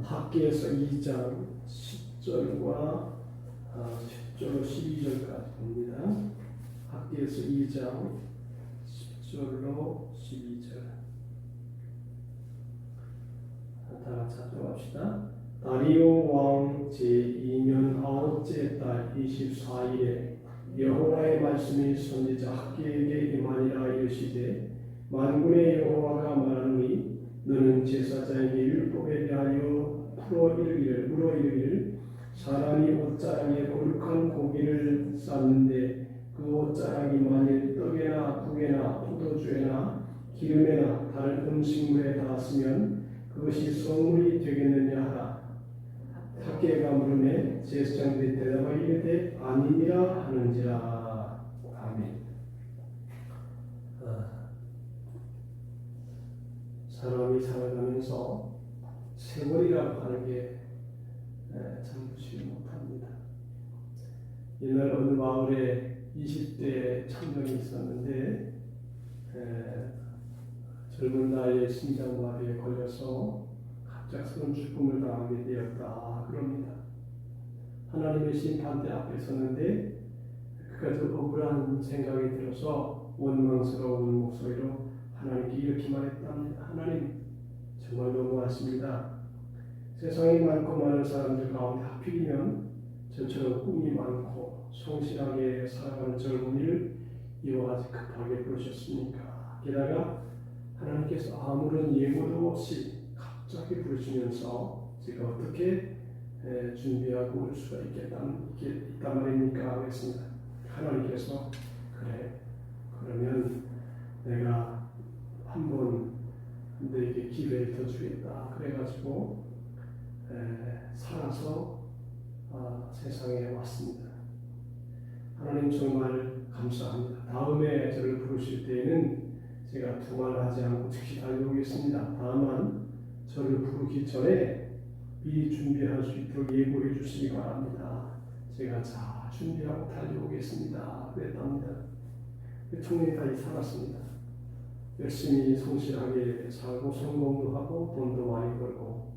학기에서 2장 10절과 10절로 12절까지 봅니다. 학기에서 2장 10절로 12절. 다 같이 합독합시다. 다리오 왕 제2년 9째 달 24일에 여호와의 말씀이 선지자 학기에게 임하니라. 이르시되 만군의 여호와가 말하노니 너는 제사장에게 율법에 대하여 물어 이르기를 사람이 옷자락에 거룩한 고기를 쌓는데 그 옷자락이 만일 떡에나 국에나 포도주에나 기름에나 다른 음식물에 닿았으면 그것이 성물이 되겠느냐 하라. 학계가 물으매 제사장들이 대답하여 이르되 아니니라 하는지라. 아멘. 사람이 살아가면서 세월이라고 하는 게 참 무시 못합니다. 옛날 어느 마을에 20대 참정이 있었는데 젊은 나이에 심장마비에 걸려서 갑작스러운 죽음을 당하게 되었다 그럽니다. 하나님의 심판대 앞에 섰는데 그가 좀 억울한 생각이 들어서 원망스러운 목소리로 하나님께 이렇게 말했답니다. 하나님, 정말 너무하십니다. 세상에 많고 많은 사람들 가운데 하필이면 저처럼 꿈이 많고 성실하게 살아가는 젊은이를 이와 같이 급하게 부르셨습니까? 게다가 하나님께서 아무런 예고도 없이 갑자기 부르시면서 제가 어떻게 준비하고 올 수가 있단 말입니까? 그랬습니다. 하나님께서 그래, 그러면 내가 한번 너에게 기회를 더 주겠다. 그래가지고 살아서 세상에 왔습니다. 하나님 정말 감사합니다. 다음에 저를 부르실 때에는 제가 두말하지 않고 즉시 달려오겠습니다. 다만 저를 부르기 전에 미리 준비할 수 있도록 예고해 주시기 바랍니다. 제가 잘 준비하고 달려오겠습니다. 그랬답니다. 청년이 다시 살았습니다. 열심히 성실하게 살고 성공도 하고 돈도 많이 벌고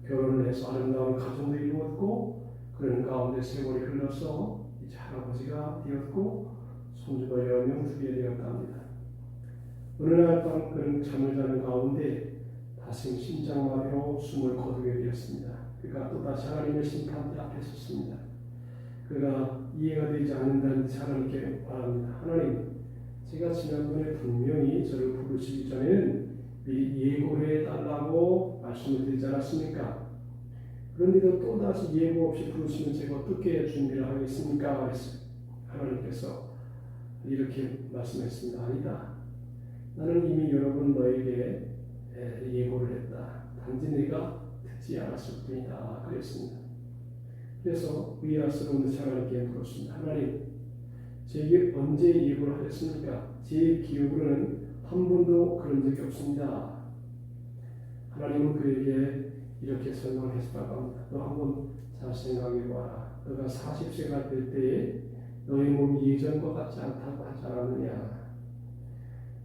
결혼을 해서 아름다운 가정도 이루었고 그런 가운데 세월이 흘러서 이제 할아버지가 되었고 손주가 10명 두게 되었답니다. 어느 날 밤 그는 잠을 자는 가운데 다시 심장마비로 숨을 거두게 되었습니다. 그가 또다시 하나님의 심판대 앞에 섰습니다. 그가 이해가 되지 않는다는 듯이 하나님께 말합니다. 하나님, 제가 지난번에 분명히 저를 부르시기 전에는 미리 예고해 달라고 말씀을 드리지 않았습니까? 그런데도 또다시 예고 없이 부르시면 제가 어떻게 준비를 하겠습니까? 그랬어요. 하나님께서 이렇게 말씀했습니다. 아니다. 나는 이미 여러 번 너에게 예고를 했다. 단지 네가 듣지 않았을 뿐이다. 그랬습니다. 그래서 의아스러운 듯이 하나님께 물었습니다. 하나님, 제게 언제 예고를 하셨습니까? 제 기억으로는 한 번도 그런 적이 없습니다. 하나님은 그에게 이렇게 설명을 했다고 합니다. 너 한번 잘 생각해봐라. 너가 40세가 될 때에 너의 몸이 예전과 같지 않다고 하지 않았느냐?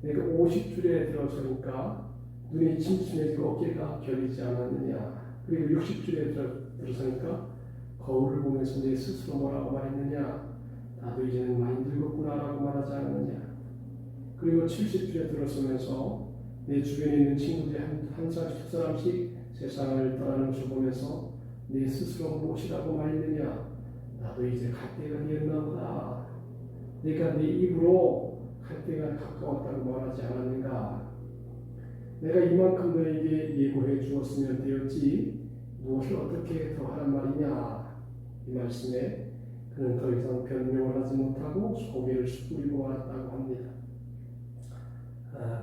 내가 50줄에 들어서니까 눈이 침침해지고 어깨가 결리지 않았느냐? 그리고 60줄에 들어서니까 거울을 보면서 내 스스로 뭐라고 말했느냐? 나도 이제는 많이 늙었구나라고 말하지 않았느냐? 그리고 70줄에 들어서면서 내 주변에 있는 친구들이 한 사람씩 세상을 떠나는 것을 보면서 내 스스로 무엇이라고 말했느냐? 나도 이제 갈 때가 되었나 보다. 내가 내 입으로 갈 때가 가까웠다고 말하지 않았는가? 내가 이만큼 너에게 예고해 주었으면 되었지 무엇을 어떻게 더 하란 말이냐? 이 말씀에 그는 더 이상 변명을 하지 못하고 고개를 숙이고 말았다고 합니다.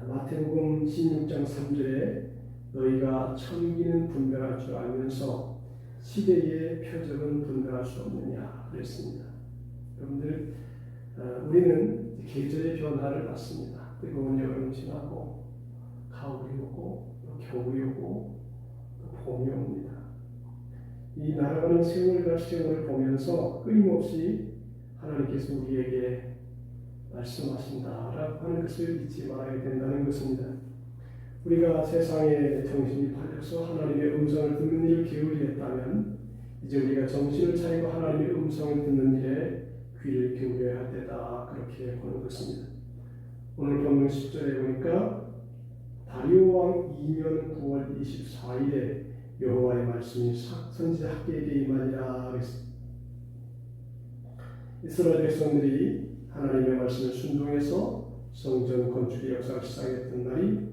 마태복음 16장 3절에 너희가 천기는 분별할 줄 알면서 시대의 표적은 분별할 수 없느냐 그랬습니다. 여러분들, 우리는 계절의 변화를 받습니다. 뜨거운 여름이 지나고 가을이 오고 또 겨울이 오고 또 봄이 옵니다. 이 날아가는 세월을 보면서 끊임없이 하나님께서 우리에게 말씀하신다라고 하는 것을 잊지 말아야 된다는 것입니다. 우리가 세상에 정신이 팔려서 하나님의 음성을 듣는 일을 게을리 했다면 이제 우리가 정신을 차리고 하나님의 음성을 듣는 일에 귀를 기울여야 할 때다, 그렇게 보는 것입니다. 오늘 본문 10절에 보니까 다리오 왕 2년 9월 24일에 여호와의 말씀이 선지자 학개에게 임하니라 그랬습니다. 이스라엘 백성들이 하나님의 말씀을 순종해서 성전 건축의 역사를 시작했던 날이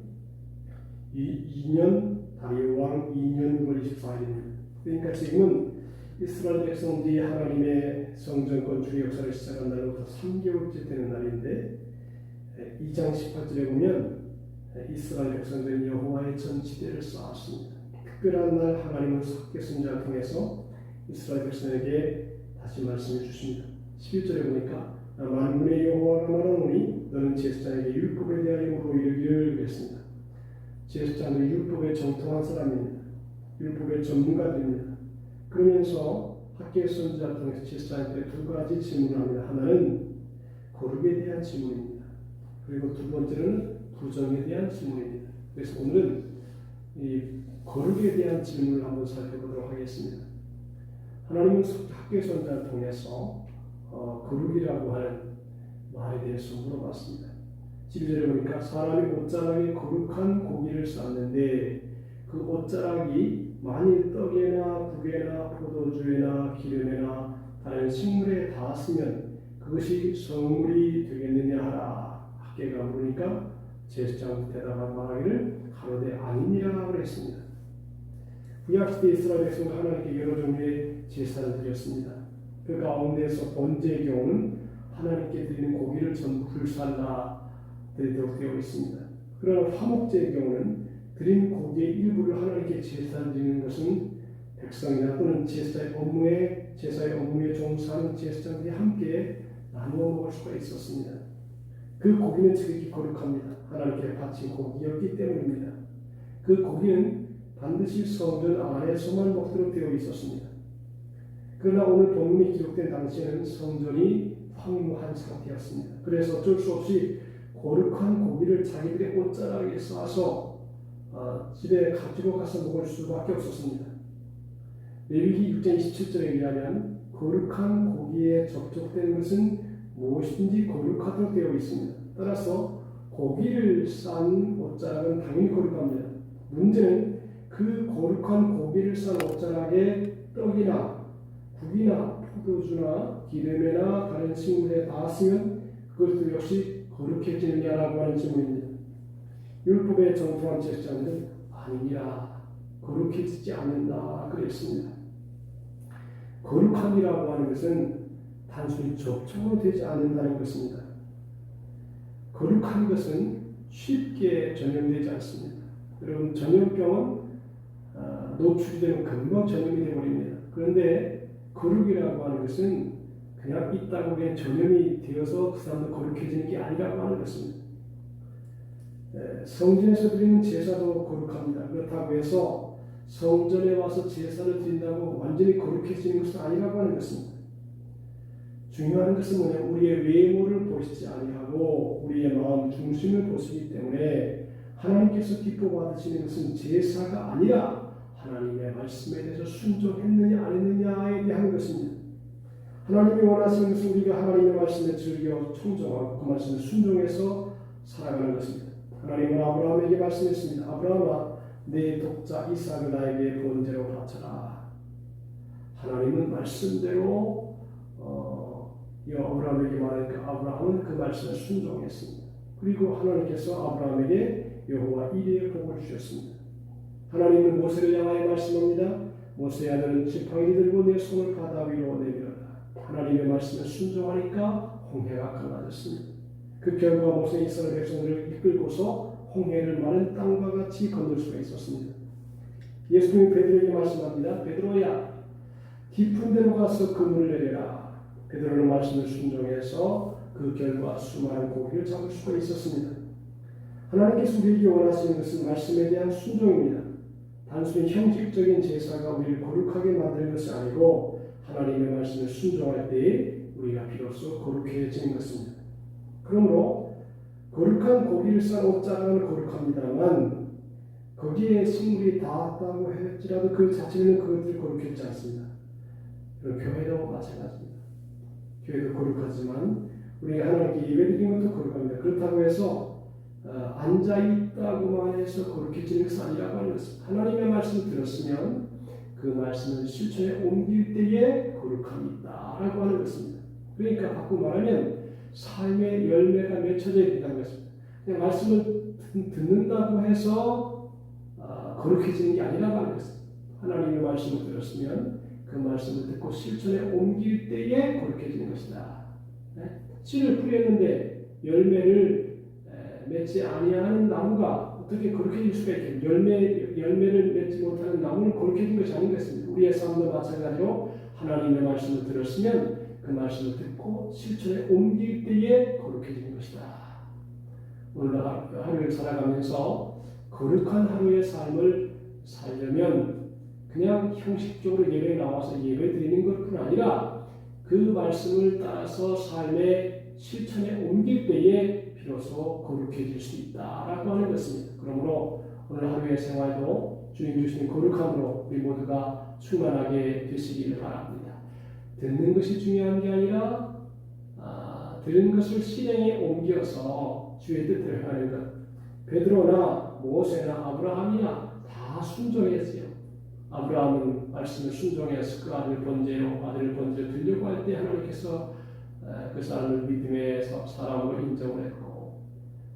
이 2년 다리오 왕 2년 9월 24일입니다. 그러니까 지금은 이스라엘 백성들이 하나님의 성전 건축의 역사를 시작한 날로부터 3개월째 되는 날인데 2장 18절에 보면 이스라엘 백성들은 여호와의 전지대를 쌓았습니다. 특별한 날 하나님은 삭개 선지자를 통해서 이스라엘 백성에게 다시 말씀해 주십니다. 11절에 보니까 만군의 여호와가 말하노니 너는 제사장에게 율법에 대하여 물어 이르기를 했습니다. 제사장은 율법에 정통한 사람입니다. 율법의 전문가들입니다. 그러면서 학개 선지자를 통해서 제사장한테 두 가지 질문을 합니다. 하나는 거룩에 대한 질문입니다. 그리고 두 번째는 부정에 대한 질문입니다. 그래서 오늘은 이 거룩에 대한 질문을 한번 살펴보도록 하겠습니다. 하나님은 학개 선지자를 통해서 거룩이라고 하는 말에 대해서 물어봤습니다. 12절에 보니까 사람이 옷자락에 거룩한 고기를 쌓는데 그 옷자락이 만일 떡에나 국에나 포도주에나 기름에나 다른 식물에 닿았으면 그것이 성물이 되겠느냐 하라. 학개가 물으니까 제사장 대답한 말하기를 가로되 아니니라 그랬습니다. 구약시대 이스라엘 백성은 하나님께 여러 종류의 제사를 드렸습니다. 그 가운데서 번제의 경우는 하나님께 드리는 고기를 전부 불살라 드리도록 되어 있습니다. 그러나 화목제의 경우는 드린 고기의 일부를 하나님께 제사를 드리는 것은 백성이나 또는 제사의 업무에 종사하는 제사장들이 함께 나누어 먹을 수가 있었습니다. 그 고기는 지극히 거룩합니다. 하나님께 바친 고기였기 때문입니다. 그 고기는 반드시 성전 안에서만 먹도록 되어 있었습니다. 그러나 오늘 본문이 기록된 당시에는 성전이 황무한 상태였습니다. 그래서 어쩔 수 없이 거룩한 고기를 자기들의 옷자락에 싸서 집에 가지고 가서 먹을 수밖에 없었습니다. 레위기 6장 27절에 의하면 거룩한 고기에 접촉된 것은 무엇이든지 거룩하도록 되어 있습니다. 따라서 고기를 싼 옷자락은 당연히 거룩합니다. 문제는 그 거룩한 고기를 싼 옷자락에 떡이나 국이나 포도주나 기름이나 다른 식물에 닿았으면 그것도 역시 거룩해지느냐라고 하는 질문입니다. 율법에 정통한 제사장들은 아니니라, 거룩해지지 않는다 그랬습니다. 거룩함이라고 하는 것은 단순히 접촉으로 되지 않는다는 것입니다. 거룩한 것은 쉽게 전염되지 않습니다. 여러분, 전염병은 노출이 되면 금방 전염이 되어버립니다. 그런데 거룩이라고 하는 것은 그냥 있다고 그냥 전염이 되어서 그 사람도 거룩해지는 게 아니라고 하는 것입니다. 성전에서 드리는 제사도 거룩합니다. 그렇다고 해서 성전에 와서 제사를 드린다고 완전히 거룩해지는 것은 아니라고 하는 것입니다. 중요한 것은 뭐냐, 우리의 외모를 보시지 아니하고 우리의 마음 중심을 보시기 때문에 하나님께서 기뻐 받으시는 것은 제사가 아니라 하나님의 말씀에 대해서 순종했느냐 안 했느냐에 대한 것입니다. 하나님이 원하시는 것은 우리가 하나님의 말씀에 즐겨 청정하고 그 말씀에 순종해서 살아가는 것입니다. 하나님은 아브라함에게 말씀했습니다. 아브라함아, 내 독자 이삭을 나에게 번제로 바쳐라. 하나님은 말씀대로 아브라함에게 말하니까 아브라함은 그 말씀에 순종했습니다. 그리고 하나님께서 아브라함에게 여호와 이레의 복을 주셨습니다. 하나님은 모세를 향하여 말씀합니다. 모세야, 너는 지팡이 들고 내 손을 바다 위로 내밀어라. 하나님의 말씀에 순종하니까 홍해가 갈라졌습니다. 그 결과 모세 이스라엘 백성들을 이끌고서 홍해를 마른 땅과 같이 건널 수가 있었습니다. 예수님이 베드로에게 말씀합니다. 베드로야, 깊은 데로 가서 그물을 내려라. 베드로는 말씀을 순종해서 그 결과 수많은 고기를 잡을 수가 있었습니다. 하나님께서 우리에게 원하시는 것은 말씀에 대한 순종입니다. 단순히 형식적인 제사가 우리를 거룩하게 만드는 것이 아니고 하나님의 말씀을 순종할 때에 우리가 비로소 거룩해지는 것입니다. 그러므로 거룩한 고기를 싼 옷자락은 거룩합니다만 거기에 식물이 닿았다고 할지라도 그 자체는 그것들을 거룩했지 않습니다. 그리고 교회도 마찬가지입니다. 교회도 거룩하지만 우리가 하나님께 예배드리는 것도 거룩합니다. 그렇다고 해서 앉아있다고만 해서 거룩해지는 것은 아니라고 하는 것입니다. 하나님의 말씀을 들었으면 그 말씀을 실천에 옮길 때에 거룩함이 있다라고 하는 것입니다. 그러니까 바꾸고 말하면 삶의 열매가 맺혀져 있다는 것입니다. 그냥 말씀을 듣는다고 해서 거룩해지는 게 아니라고 하는 것입니다. 하나님의 말씀을 들었으면 그 말씀을 듣고 실천에 옮길 때에 거룩해지는 것이다. 네? 씨를 뿌렸는데 열매를 맺지 아니하는 나무가 어떻게 거룩해질 수가 있겠냐? 열매를 맺지 못하는 나무는 거룩해진 것이 아닌 것입니다. 우리의 삶도 마찬가지로 하나님의 말씀을 들었으면 그 말씀을 듣고 실천에 옮길 때에 거룩해지는 것이다. 오늘 하루를 살아가면서 거룩한 하루의 삶을 살려면 그냥 형식적으로 예배에 나와서 예배 드리는 것뿐 아니라 그 말씀을 따라서 삶의 실천에 옮길 때에 비로소 거룩해질 수 있다라고 하는 것입니다. 그러므로 오늘 하루의 생활도 주님 주시는 거룩함으로 우리 모두가 충만하게 되시기를 바랍니다. 듣는 것이 중요한 게 아니라 들은 것을 실행에 옮겨서 주의 뜻대로 행하는 것. 베드로나 모세나 아브라함이나 다 순종했어요. 아브라함은 말씀을 순종해서 그 아들을 번제로 드리려고 할 때 하나님께서 그 사람을 믿음의 사람으로 인정을 했고,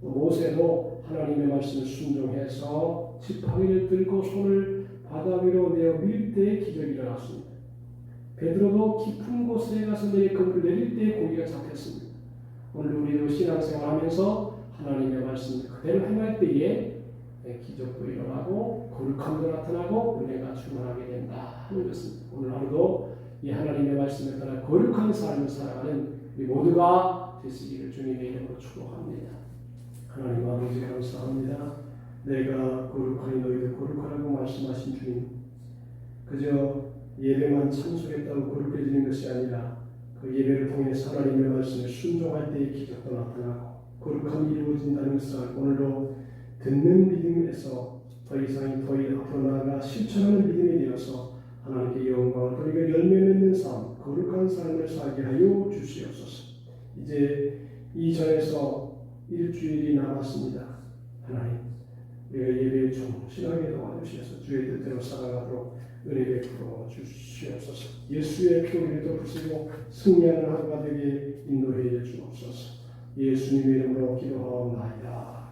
모세도 하나님의 말씀을 순종해서 지팡이를 들고 손을 바다 위로 내어 밀 때에 기적이 일어났습니다. 베드로도 깊은 곳에 가서 그물을 내릴 때에 고기가 잡혔습니다. 오늘 우리도 신앙생활하면서 하나님의 말씀을 그대로 행할 때에 기적도 일어나고 거룩함도 나타나고 은혜가 충만하게 된다 하는 것입니다. 오늘 하루도 이 하나님의 말씀에 따라 거룩한 삶을 살아가는 우리 모두가 되시기를 주님의 이름으로 축복합니다. 하나님 아버지 감사합니다. 내가 거룩하니 너희도 거룩하라고 말씀하신 주님, 그저 예배만 참석했다고 거룩해지는 것이 아니라 그 예배를 통해서 하나님의 말씀에 순종할 때의 기적도 나타나고 거룩함이 이루어진다는 것을 오늘도 듣는 믿음에서 더 이상 더 앞으로 나아가 실천하는 믿음이 되어서 하나님께 영광을 돌리고 열매 맺는 삶, 거룩한 삶을 살게 하여 주시옵소서. 이제 이전에서 일주일이 남았습니다. 하나님, 우리가 예배에 충실하게 도와주셔서 주의 뜻대로 살아가도록 은혜 베풀어 주시옵소서. 예수의 피를 덮으시고 승리하는 하루가 되게 인도해 주옵소서. 예수님의 이름으로 기도하옵나이다.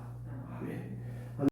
아멘.